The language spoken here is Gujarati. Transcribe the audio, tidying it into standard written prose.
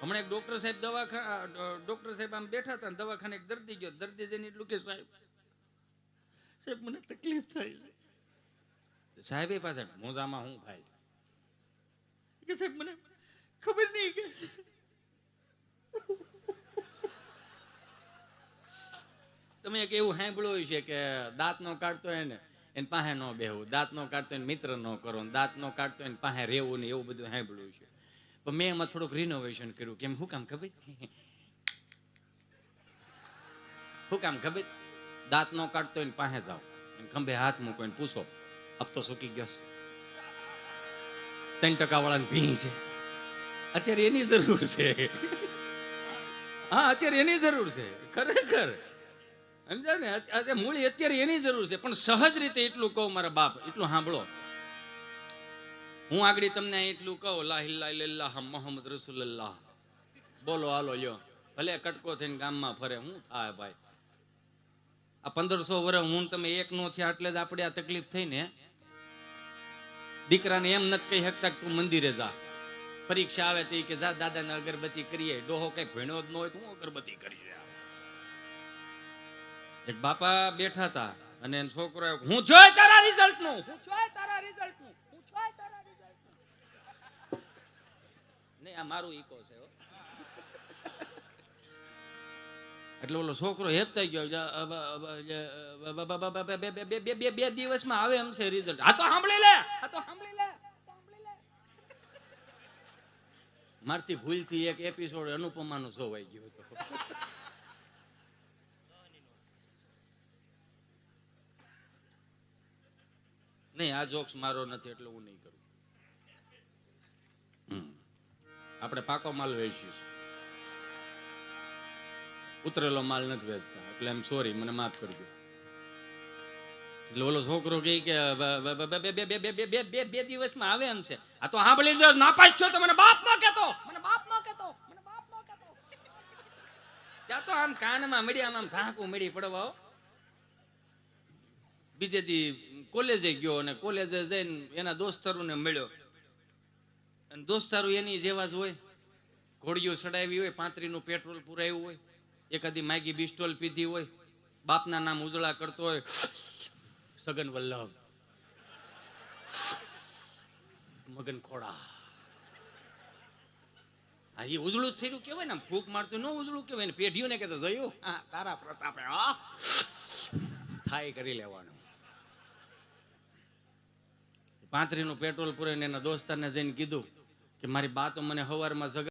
હમણાં એક ડોક્ટર સાહેબ આમ બેઠા હતા, દવાખાને એક દર્દી ગયો. દર્દી જઈને એટલું કે સાહેબ મને તકલીફ થાય છે. સાહેબે પાછળ મોજામાં શું થાય છે કે સાહેબ મને ખબર નહીં કે તમે એક એવું સાંભળ્યું છે કે દાંત નો કાઢતો હોય ને એને પાસે ન બેહવું, દાંત નો કાઢતો એને મિત્ર ન કરો, દાંત નો કાઢતો એને પાસે રહેવું ને, એવું બધું સાંભળ્યું છે. પણ મેં એમાં થોડુંક રિનોવેશન કર્યું. કેમ? શું કામ ખબર? શું કામ ખબર? દાંત નો કાઢતો એને પાસે જાઓ, એને ખંભે હાથ મૂકો, એને પૂછો અબ તો સુકી ગયો 3% વાળાને ભી છે. અત્યારે એની જરૂર છે. હા, અત્યારે એની જરૂર છે ખરેખર, સમજ્યા ને? મૂળી અત્યારે એની જરૂર છે. પણ સહજ રીતે એટલું કહું મારા બાપ, એટલું સાંભળો. હું આગળ તમને એટલું કહું, લા ઇલાહા ઇલ્લલ્લાહ મુહમ્મદ રસૂલુલ્લાહ બોલો, હાલો લ્યો. ભલે કટકો થઈને ગામમાં ફરે, શું થાય ભાઈ? આ 1500 વર્ષ હું તમે એક નો થયા એટલે જ આપણે આ તકલીફ થઈ ને. દીકરાને એમ નથી કહી શકતા કે તું મંદિરે જા. પરીક્ષા આવે તો કે જા દાદાને અગરબત્તી કરીએ. ડોહો કઈ ભણ્યો જ ન હોય તો હું અગરબત્તી કરી રહ્યા. એક બાપા બેઠા હતા અને એનો છોકરો હું જોઈ તારા રિઝલ્ટ નું, હું જોઈ તારા રિઝલ્ટ નું, હું જોઈ તારા રિઝલ્ટ નું. નહીં, આ મારું ઈકો છે. એટલે ઓલો છોકરો હેપતા ગયો, બે દિવસમાં આવે એમ છે રિઝલ્ટ. આ તો સાંભળી લે, આ તો સાંભળી લે. મારથી ભૂલથી એક એપિસોડ અનુપમાનો જોવાઈ ગયો હતો. નહીં, આ જોક્સ મારો નથી એટલે હું નહીં કરું. આપણે પાકો માલ વેચીશું, ઉતરેલો માલ નથી વેચતા. એટલે એમ સોરી, મને માફ કરજો. એટલે ઓલો છોકરો કહે કે બે દિવસમાં આવે એમ છે. આ તો સાંભળી લો, નાપાસ છો તો મને બાપ ન કહેતો, મને બાપ ન કહેતો, મને બાપ ન કહેતો. ત્યાં તો આમ કાનમાં મળી, આમ ધાકું મળી પડવા. બીજે દી કોલેજે ગયો અને કોલેજે જઈને એના દોસ્તારોને મળ્યો. અને દોસ્તારો એની જેવા જ હોય, ઘોડીઓ ચડાવી હોય, 35 પેટ્રોલ પુરાયું હોય, એકાદી માગી બિસ્ટોલ પીધી હોય, બાપના નામ ઉજળા કરતો હોય, સગન વલ્લભ, મગન ખોડા. હા, એ ઉજળું જ થયેલું કેવાય ને, ફૂંક મારતું ન ઉજળું કેવાય ને. પેઢીઓ ને કહેતો જોયું, હા તારા પ્રતાપે થાય કરી લેવાનું. 35 પેટ્રોલ પૂરે એના દોસ્તારને જઈને કીધું કે મારી બા તો મને સવારમાં